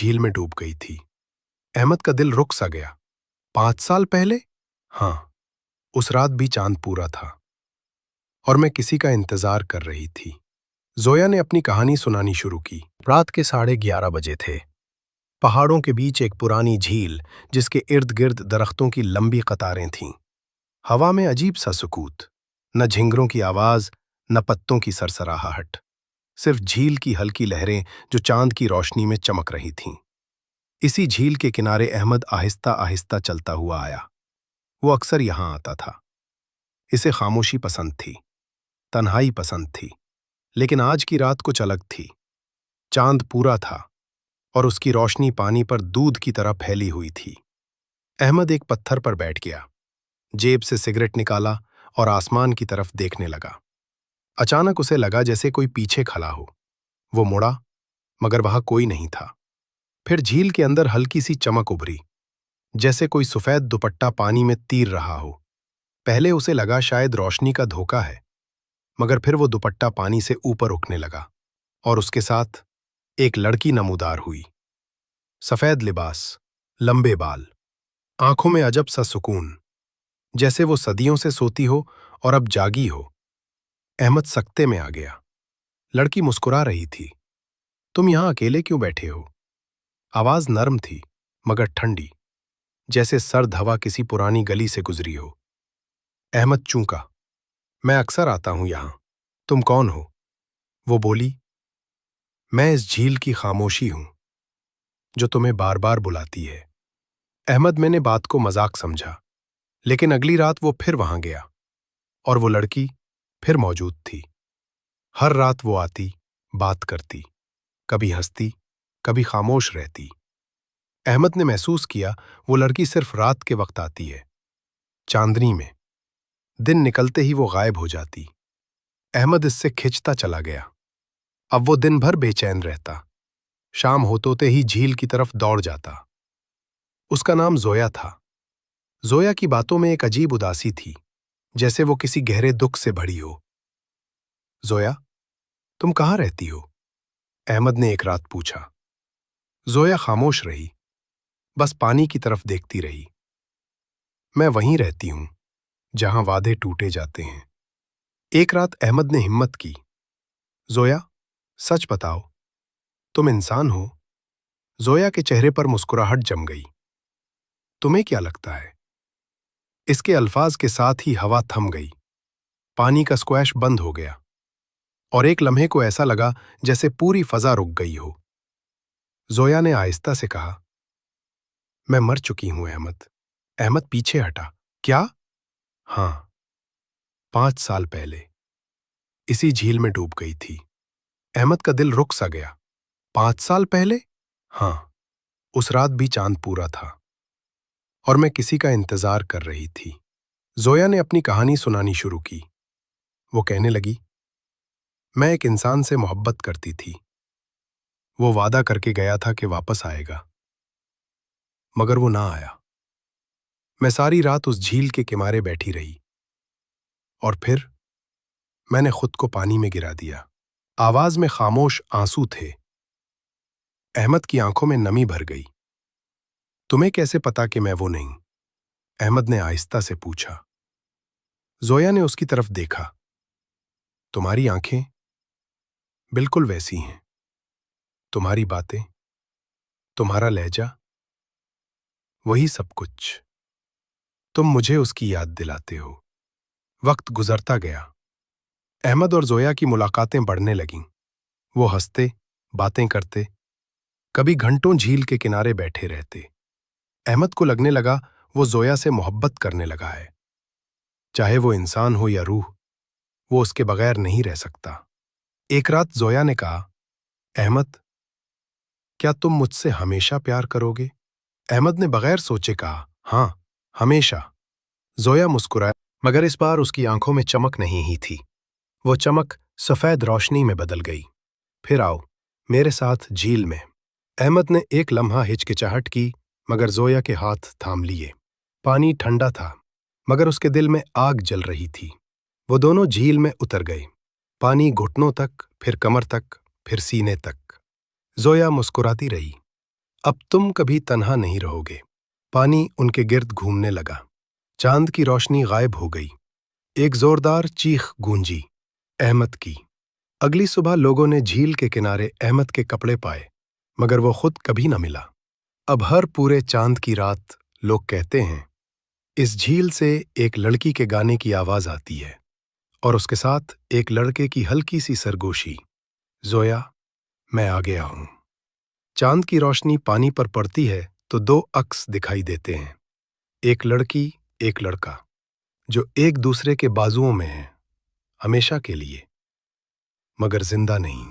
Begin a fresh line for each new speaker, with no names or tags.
झील में डूब गई थी। अहमद का दिल रुक सा गया। 5 साल पहले? हाँ, उस रात भी चांद पूरा था और मैं किसी का इंतजार कर रही थी। जोया ने अपनी कहानी सुनानी शुरू की। रात के 11:30 बजे थे। पहाड़ों के बीच एक पुरानी झील जिसके इर्द गिर्द दरख्तों की लंबी कतारें थीं। हवा में अजीब सा सुकूत, न झिंगरों की आवाज, न पत्तों की सरसराहट, सिर्फ झील की हल्की लहरें जो चांद की रोशनी में चमक रही थीं। इसी झील के किनारे अहमद आहिस्ता आहिस्ता चलता हुआ आया। वो अक्सर यहां आता था। इसे खामोशी पसंद थी, तन्हाई पसंद थी, लेकिन आज की रात कुछ अलग थी। चांद पूरा था और उसकी रोशनी पानी पर दूध की तरह फैली हुई थी। अहमद एक पत्थर पर बैठ गया, जेब से सिगरेट निकाला और आसमान की तरफ देखने लगा। अचानक उसे लगा जैसे कोई पीछे खड़ा हो। वो मुड़ा, मगर वहां कोई नहीं था। फिर झील के अंदर हल्की सी चमक उभरी, जैसे कोई सफेद दुपट्टा पानी में तीर रहा हो। पहले उसे लगा शायद रोशनी का धोखा है, मगर फिर वो दुपट्टा पानी से ऊपर उठने लगा और उसके साथ एक लड़की नमूदार हुई। सफेद लिबास, लंबे बाल, आंखों में अजब सा सुकून, जैसे वो सदियों से सोती हो और अब जागी हो। अहमद सकते में आ गया। लड़की मुस्कुरा रही थी। तुम यहां अकेले क्यों बैठे हो? आवाज नरम थी मगर ठंडी, जैसे सर्द हवा किसी पुरानी गली से गुजरी हो। अहमद चूका। मैं अक्सर आता हूं यहां। तुम कौन हो? वो बोली। मैं इस झील की खामोशी हूं जो तुम्हें बार बार बुलाती है। अहमद मैंने बात को मजाक समझा, लेकिन अगली रात वो फिर वहां गया और वो लड़की फिर मौजूद थी। हर रात वो आती, बात करती, कभी हंसती, कभी खामोश रहती। अहमद ने महसूस किया वो लड़की सिर्फ रात के वक्त आती है, चांदनी में। दिन निकलते ही वो गायब हो जाती। अहमद इससे खिंचता चला गया। अब वो दिन भर बेचैन रहता। शाम होते ही झील की तरफ दौड़ जाता। उसका नाम जोया था। जोया की बातों में एक अजीब उदासी थी, जैसे वो किसी गहरे दुख से भरी हो। जोया, तुम कहाँ रहती हो? अहमद ने एक रात पूछा। जोया खामोश रही, बस पानी की तरफ देखती रही। मैं वहीं रहती हूं जहां वादे टूटे जाते हैं। एक रात अहमद ने हिम्मत की। जोया, सच बताओ, तुम इंसान हो? जोया के चेहरे पर मुस्कुराहट जम गई। तुम्हें क्या लगता है? इसके अल्फाज के साथ ही हवा थम गई। पानी का स्क्वैश बंद हो गया और एक लम्हे को ऐसा लगा जैसे पूरी फजा रुक गई हो। जोया ने आहिस्ता से कहा, मैं मर चुकी हूं अहमद। अहमद पीछे हटा। क्या? हाँ, 5 साल पहले इसी झील में डूब गई थी। अहमद का दिल रुक सा गया। 5 साल पहले? हाँ, उस रात भी चांद पूरा था और मैं किसी का इंतजार कर रही थी। जोया ने अपनी कहानी सुनानी शुरू की। वो कहने लगी, मैं एक इंसान से मोहब्बत करती थी। वो वादा करके गया था कि वापस आएगा, मगर वो ना आया। मैं सारी रात उस झील के किनारे बैठी रही और फिर मैंने खुद को पानी में गिरा दिया। आवाज में खामोश आंसू थे। अहमद की आंखों में नमी भर गई। तुम्हें कैसे पता कि मैं वो नहीं? अहमद ने आहिस्ता से पूछा। जोया ने उसकी तरफ देखा। तुम्हारी आंखें बिल्कुल वैसी हैं, तुम्हारी बातें, तुम्हारा लहजा, वही सब कुछ। तुम मुझे उसकी याद दिलाते हो। वक्त गुजरता गया। अहमद और जोया की मुलाकातें बढ़ने लगीं। वो हंसते, बातें करते, कभी घंटों झील के किनारे बैठे रहते। अहमद को लगने लगा वो जोया से मोहब्बत करने लगा है। चाहे वो इंसान हो या रूह, वो उसके बगैर नहीं रह सकता। एक रात जोया ने कहा, अहमद, क्या तुम मुझसे हमेशा प्यार करोगे? अहमद ने बगैर सोचे कहा, हाँ, हमेशा। जोया मुस्कुराया, मगर इस बार उसकी आंखों में चमक नहीं ही थी। वो चमक सफेद रोशनी में बदल गई। फिर आओ मेरे साथ झील में। अहमद ने एक लम्हा हिचकिचाहट की, मगर जोया के हाथ थाम लिए। पानी ठंडा था, मगर उसके दिल में आग जल रही थी। वो दोनों झील में उतर गए। पानी घुटनों तक, फिर कमर तक, फिर सीने तक। जोया मुस्कुराती रही। اب تم کبھی تنہا نہیں رہو گے۔ پانی ان کے گرد گھومنے لگا۔ چاند کی روشنی غائب ہو گئی۔ ایک زوردار چیخ گونجی، احمد کی۔ اگلی صبح لوگوں نے جھیل کے کنارے احمد کے کپڑے پائے، مگر وہ خود کبھی نہ ملا۔ اب ہر پورے چاند کی رات لوگ کہتے ہیں، اس جھیل سے ایک لڑکی کے گانے کی آواز آتی ہے، اور اس کے ساتھ ایک لڑکے کی ہلکی سی سرگوشی، زویا، میں آ گیا ہوں۔ چاند کی روشنی پانی پر پڑتی ہے تو دو عکس دکھائی دیتے ہیں، ایک لڑکی، ایک لڑکا، جو ایک دوسرے کے بازوؤں میں ہیں، ہمیشہ کے لیے، مگر زندہ نہیں۔